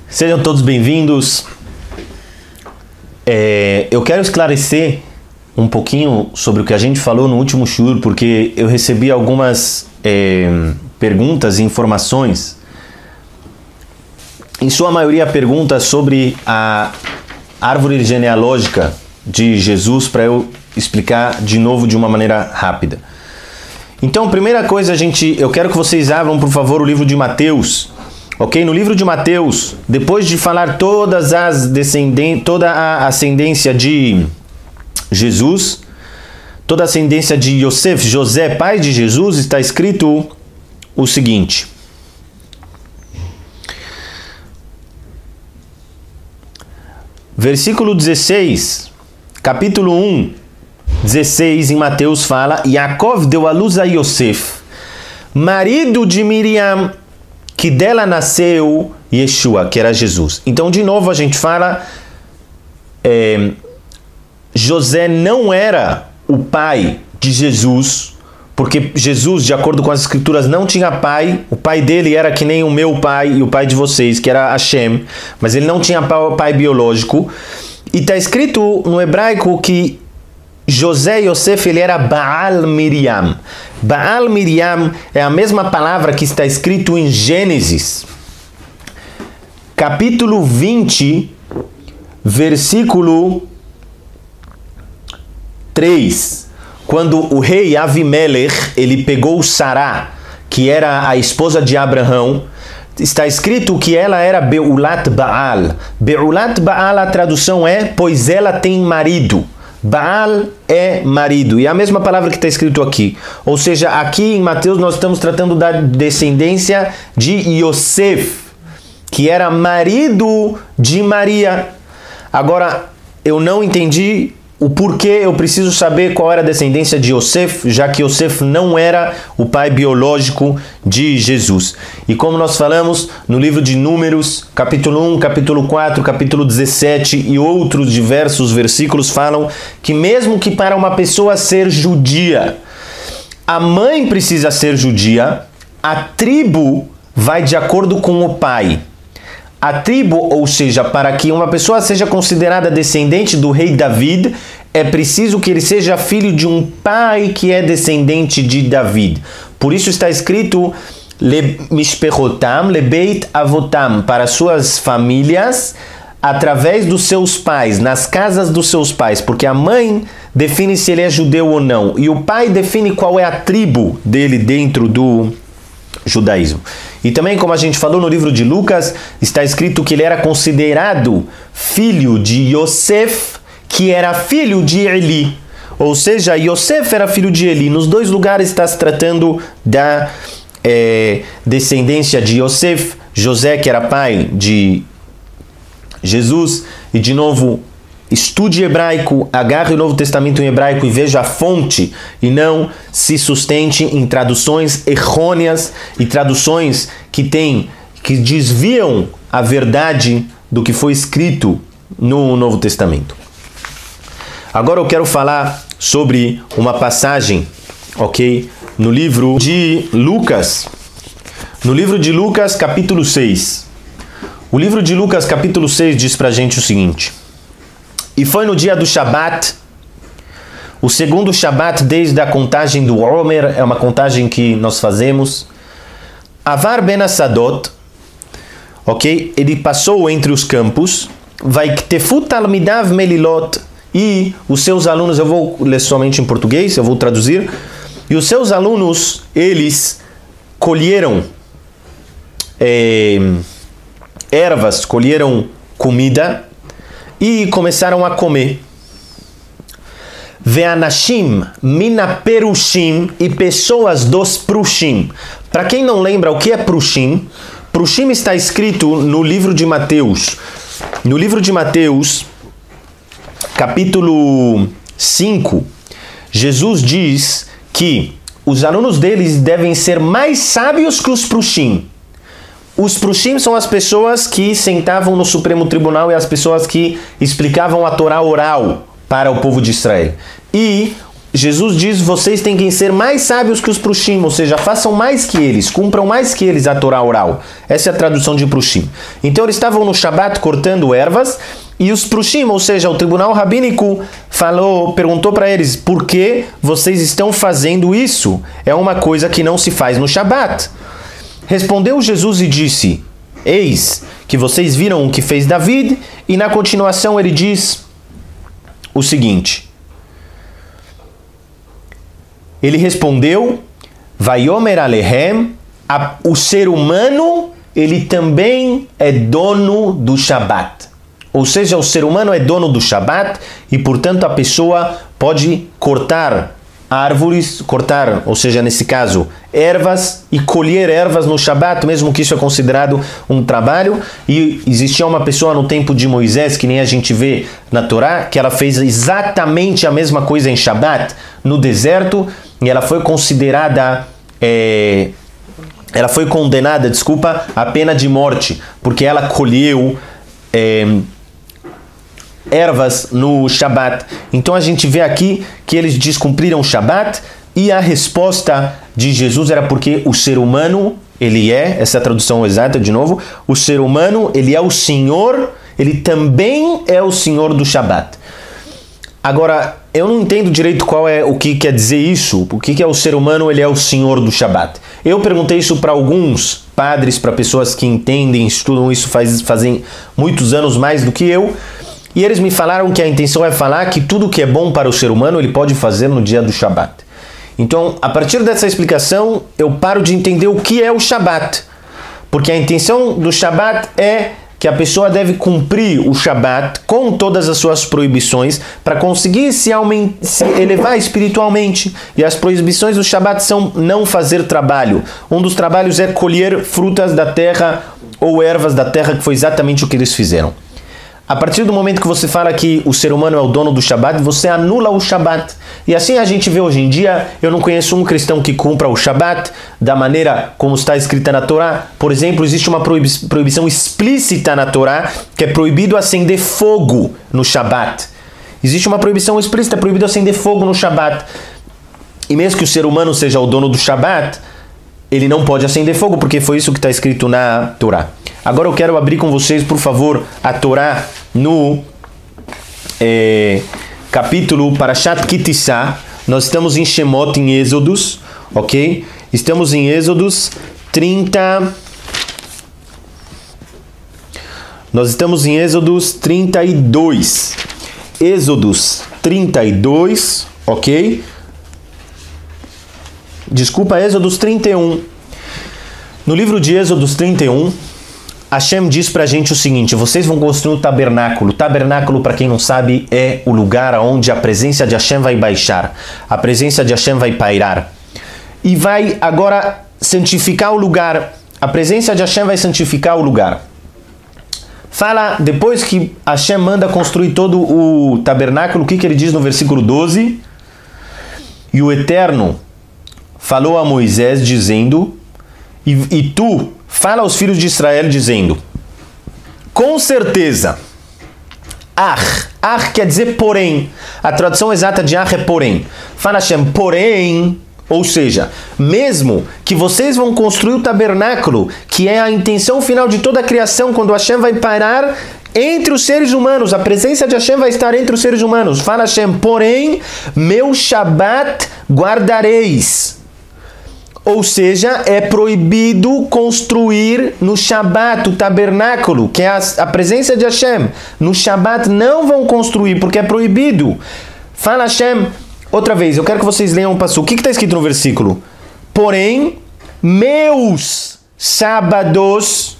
Sejam todos bem-vindos. Eu quero esclarecer um pouquinho sobre o que a gente falou no último shiur, porque eu recebi algumas perguntas e informações, em sua maioria perguntas sobre a árvore genealógica de Jesus, para eu explicar de novo de uma maneira rápida. Então, primeira coisa, eu quero que vocês abram, por favor, o livro de Mateus. Ok? No livro de Mateus, depois de falar toda a ascendência de Jesus, toda a ascendência de Yosef, José, pai de Jesus, está escrito o seguinte. Versículo 16, capítulo 1, 16 em Mateus fala: Yaakov deu à luz a Yosef, marido de Miriam, que dela nasceu Yeshua, que era Jesus. Então, de novo, a gente fala, José não era o pai de Jesus, porque Jesus, de acordo com as escrituras, não tinha pai. O pai dele era que nem o meu pai e o pai de vocês, que era Hashem, mas ele não tinha pai biológico. E está escrito no hebraico que José Yosef, ele era Baal Miriam. Baal Miriam é a mesma palavra que está escrito em Gênesis, capítulo 20, versículo 3. Quando o rei Avimelech, ele pegou Sará, que era a esposa de Abraão, está escrito que ela era Beulat Baal. Beulat Baal, a tradução é, pois ela tem marido. Baal é marido, e a mesma palavra que está escrito aqui. Ou seja, aqui em Mateus nós estamos tratando da descendência de Yosef, que era marido de Maria. Agora, eu não entendi o porquê eu preciso saber qual era a descendência de Yosef, já que Yosef não era o pai biológico de Jesus. E como nós falamos no livro de Números, capítulo 1, capítulo 4, capítulo 17 e outros diversos versículos falam que mesmo que para uma pessoa ser judia, a mãe precisa ser judia, a tribo vai de acordo com o pai. A tribo, ou seja, para que uma pessoa seja considerada descendente do rei David, é preciso que ele seja filho de um pai que é descendente de David. Por isso está escrito Mishpechotam lebeit avotam, para suas famílias, através dos seus pais, nas casas dos seus pais, porque a mãe define se ele é judeu ou não, e o pai define qual é a tribo dele dentro do judaísmo. E também, como a gente falou no livro de Lucas, está escrito que ele era considerado filho de Yosef, que era filho de Eli. Ou seja, Yosef era filho de Eli. Nos dois lugares está se tratando da descendência de Yosef, José, que era pai de Jesus. E de novo, estude hebraico, agarre o Novo Testamento em hebraico e veja a fonte, e não se sustente em traduções errôneas e traduções que desviam a verdade do que foi escrito no Novo Testamento. Agora eu quero falar sobre uma passagem, ok? No livro de Lucas. No livro de Lucas, capítulo 6. O livro de Lucas, capítulo 6, diz pra gente o seguinte: E foi no dia do Shabat, o segundo Shabat desde a contagem do Omer, é uma contagem que nós fazemos. Avar ben Assadot, ok? Ele passou entre os campos. Vaiktefu talmidav melilot, e os seus alunos, eu vou ler somente em português, eu vou traduzir. E os seus alunos, eles colheram ervas, colheram comida e começaram a comer. Ve'anashim minaperushim, e pessoas dos prushim. Para quem não lembra o que é prushim, Prushim está escrito no livro de Mateus. No livro de Mateus, capítulo 5, Jesus diz que os alunos deles devem ser mais sábios que os Prushim. Os Prushim são as pessoas que sentavam no Supremo Tribunal e as pessoas que explicavam a Torá oral para o povo de Israel. E Jesus diz, vocês têm que ser mais sábios que os Prushim, ou seja, façam mais que eles, cumpram mais que eles a Torá oral. Essa é a tradução de Prushim. Então eles estavam no Shabat cortando ervas, e os Prushim, ou seja, o tribunal rabínico, perguntou para eles, por que vocês estão fazendo isso? É uma coisa que não se faz no Shabat. Respondeu Jesus e disse, eis que vocês viram o que fez David, e na continuação ele diz o seguinte, ele respondeu, Vayomer Alehem, o ser humano, ele também é dono do Shabat. Ou seja, o ser humano é dono do Shabat e, portanto, a pessoa pode cortar árvores, ou seja, nesse caso, ervas e colher ervas no Shabat, mesmo que isso é considerado um trabalho. E existia uma pessoa no tempo de Moisés, que nem a gente vê na Torá, que ela fez exatamente a mesma coisa em Shabat, no deserto, e ela foi considerada, ela foi condenada, à pena de morte, porque ela colheu ervas no Shabat. Então a gente vê aqui que eles descumpriram o Shabat e a resposta de Jesus era porque o ser humano, ele é, essa é a tradução exata de novo, o ser humano, ele é o Senhor, ele também é o Senhor do Shabat. Agora, eu não entendo direito o que quer dizer isso, o que é o ser humano, ele é o Senhor do Shabat. Eu perguntei isso para alguns padres, para pessoas que entendem, estudam isso fazem muitos anos mais do que eu, e eles me falaram que a intenção é falar que tudo que é bom para o ser humano, ele pode fazer no dia do Shabat. Então, a partir dessa explicação, eu paro de entender o que é o Shabat. Porque a intenção do Shabat é que a pessoa deve cumprir o Shabat com todas as suas proibições para conseguir se elevar espiritualmente. E as proibições do Shabat são não fazer trabalho. Um dos trabalhos é colher frutas da terra ou ervas da terra, que foi exatamente o que eles fizeram. A partir do momento que você fala que o ser humano é o dono do Shabat, você anula o Shabat. E assim a gente vê hoje em dia, eu não conheço um cristão que cumpra o Shabat da maneira como está escrita na Torá. Por exemplo, existe uma proibição explícita na Torá, que é proibido acender fogo no Shabat. Existe uma proibição explícita, é proibido acender fogo no Shabat. E mesmo que o ser humano seja o dono do Shabat, ele não pode acender fogo, porque foi isso que está escrito na Torá. Agora eu quero abrir com vocês, por favor, a Torá no capítulo Parashat Kitissá. Nós estamos em Shemot, em Êxodos, ok? Estamos em Êxodos 30... Nós estamos em Êxodos 32. Êxodos 32, ok? Desculpa, Êxodos 31. No livro de Êxodos 31, Hashem diz pra gente o seguinte, vocês vão construir um tabernáculo. Tabernáculo, para quem não sabe, é o lugar onde a presença de Hashem vai baixar. A presença de Hashem vai pairar. E vai agora santificar o lugar. A presença de Hashem vai santificar o lugar. Fala, depois que Hashem manda construir todo o tabernáculo, o que ele diz no versículo 12? E o Eterno falou a Moisés dizendo, e tu fala aos filhos de Israel dizendo, com certeza, Ar quer dizer porém, a tradução exata de Ar é porém. Fala Hashem, porém, ou seja, mesmo que vocês vão construir o tabernáculo, que é a intenção final de toda a criação, quando Hashem vai parar entre os seres humanos, a presença de Hashem vai estar entre os seres humanos. Fala Hashem, porém, meu Shabat guardareis. Ou seja, é proibido construir no Shabat, o tabernáculo, que é a presença de Hashem. No Shabat não vão construir, porque é proibido. Fala Hashem, outra vez, eu quero que vocês leiam o passo. O que está escrito no versículo? Porém, meus sábados,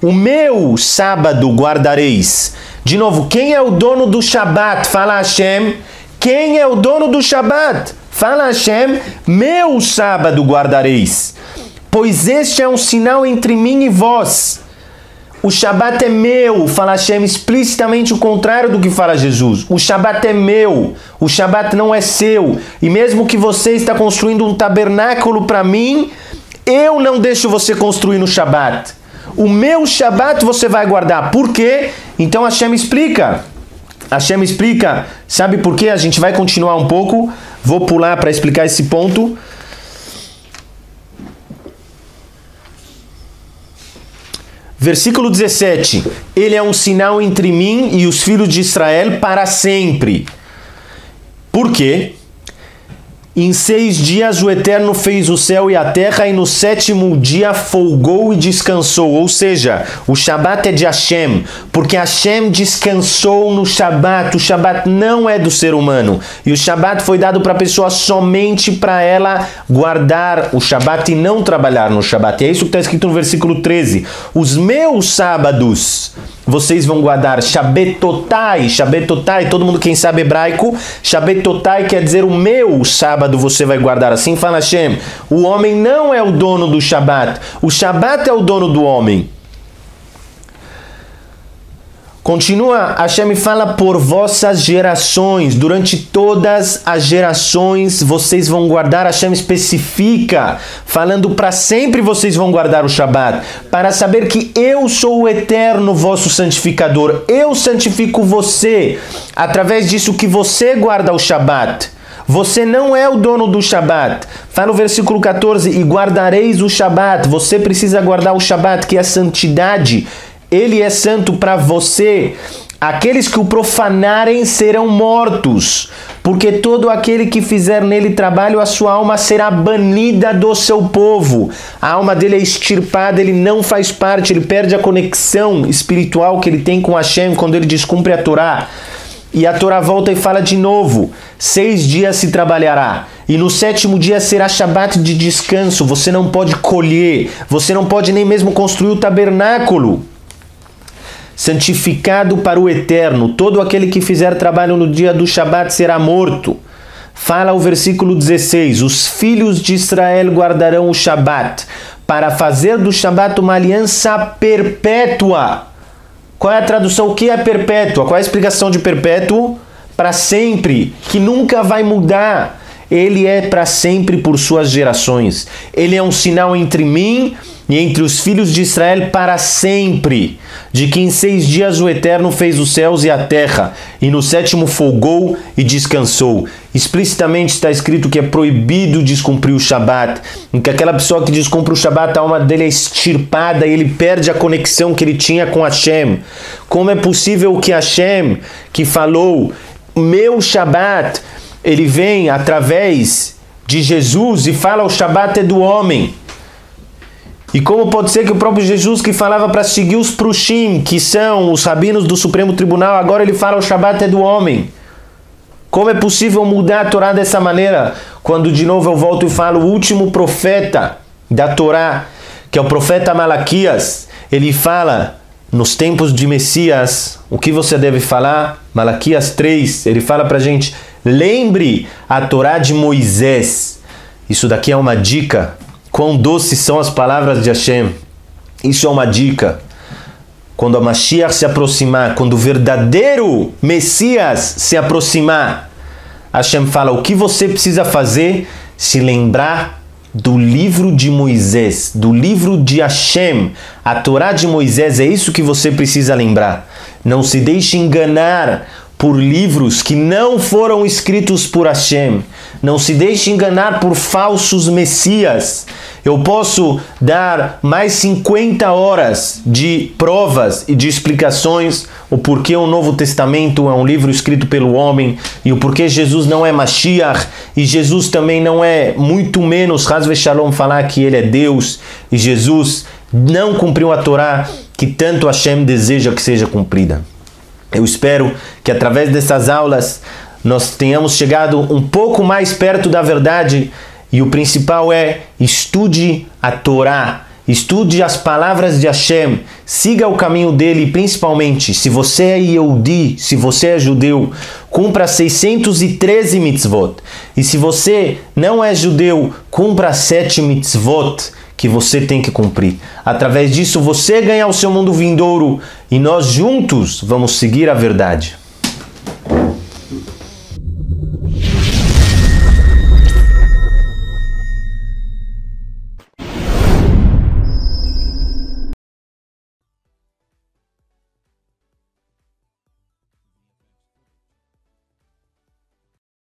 o meu sábado guardareis. De novo, quem é o dono do Shabat? Fala Hashem. Quem é o dono do Shabat? Fala Hashem, meu sábado guardareis. pois este é um sinal entre mim e vós. O Shabat é meu, fala Hashem explicitamente o contrário do que fala Jesus. O Shabat é meu, o Shabat não é seu. E mesmo que você está construindo um tabernáculo para mim, eu não deixo você construir no Shabat. O meu Shabat você vai guardar. Por quê? Então Hashem explica. Hashem explica. Sabe por quê? A gente vai continuar um pouco. Vou pular para explicar esse ponto. Versículo 17. Ele é um sinal entre mim e os filhos de Israel para sempre. Por quê? Em 6 dias o Eterno fez o céu e a terra, e no 7º dia folgou e descansou. Ou seja, o Shabat é de Hashem, porque Hashem descansou no Shabat. O Shabat não é do ser humano. E o Shabat foi dado para a pessoa somente para ela guardar o Shabat e não trabalhar no Shabat. E é isso que está escrito no versículo 13. Os meus sábados vocês vão guardar. Shabetotai, Shabetotai, todo mundo quem sabe hebraico, Shabetotai quer dizer o meu sábado você vai guardar. Assim fala Hashem. O homem não é o dono do Shabat. O Shabat é o dono do homem. Continua, Hashem fala por vossas gerações, durante todas as gerações vocês vão guardar. Hashem especifica, falando para sempre vocês vão guardar o Shabat, para saber que eu sou o eterno vosso santificador. Eu santifico você, através disso que você guarda o Shabat. Você não é o dono do Shabat. Fala o versículo 14, e guardareis o Shabat. Você precisa guardar o Shabat, que é a santidade. Ele é santo para você. Aqueles que o profanarem serão mortos, porque todo aquele que fizer nele trabalho, a sua alma será banida do seu povo. A alma dele é extirpada, ele não faz parte, ele perde a conexão espiritual que ele tem com Hashem quando ele descumpre a Torá. E a Torá volta e fala de novo, 6 dias se trabalhará, e no 7º dia será Shabat de descanso. Você não pode colher, você não pode nem mesmo construir o tabernáculo. Santificado para o eterno, todo aquele que fizer trabalho no dia do Shabat será morto. Fala o versículo 16, os filhos de Israel guardarão o Shabat, para fazer do Shabat uma aliança perpétua. Qual é a tradução? O que é perpétua? Qual é a explicação de perpétuo? Para sempre, que nunca vai mudar. Ele é para sempre por suas gerações. Ele é um sinal entre mim e entre os filhos de Israel para sempre, de que em 6 dias o Eterno fez os céus e a terra, e no 7º folgou e descansou. Explicitamente está escrito que é proibido descumprir o Shabat, em que aquela pessoa que descumpre o Shabat, a alma dele é extirpada e ele perde a conexão que ele tinha com Hashem. Como é possível que Hashem, que falou, meu Shabat, ele vem através de Jesus e fala o Shabat é do homem? E como pode ser que o próprio Jesus, que falava para seguir os Prushim, que são os rabinos do Supremo Tribunal, agora ele fala o Shabat é do homem? Como é possível mudar a Torá dessa maneira? Quando de novo eu volto e falo, o último profeta da Torá, que é o profeta Malaquias, ele fala, nos tempos de Messias, o que você deve falar? Malaquias 3, ele fala para a gente, lembre a Torá de Moisés. Isso daqui é uma dica. Quão doces são as palavras de Hashem. Isso é uma dica. Quando a Mashiach se aproximar, quando o verdadeiro Messias se aproximar, Hashem fala, o que você precisa fazer? Se lembrar do livro de Moisés, do livro de Hashem. A Torá de Moisés, é isso que você precisa lembrar. Não se deixe enganar por livros que não foram escritos por Hashem. Não se deixe enganar por falsos messias. Eu posso dar mais 50 horas de provas e de explicações o porquê o Novo Testamento é um livro escrito pelo homem e o porquê Jesus não é Mashiach e Jesus também não é, muito menos, Chas v'Shalom, falar que ele é Deus e Jesus não cumpriu a Torá que tanto Hashem deseja que seja cumprida. Eu espero que através dessas aulas nós tenhamos chegado um pouco mais perto da verdade e o principal é estude a Torá, estude as palavras de Hashem, siga o caminho dele e principalmente, se você é Yehudi, se você é judeu, cumpra 613 mitzvot. E se você não é judeu, cumpra 7 mitzvot, que você tem que cumprir. Através disso você ganha o seu mundo vindouro e nós juntos vamos seguir a verdade.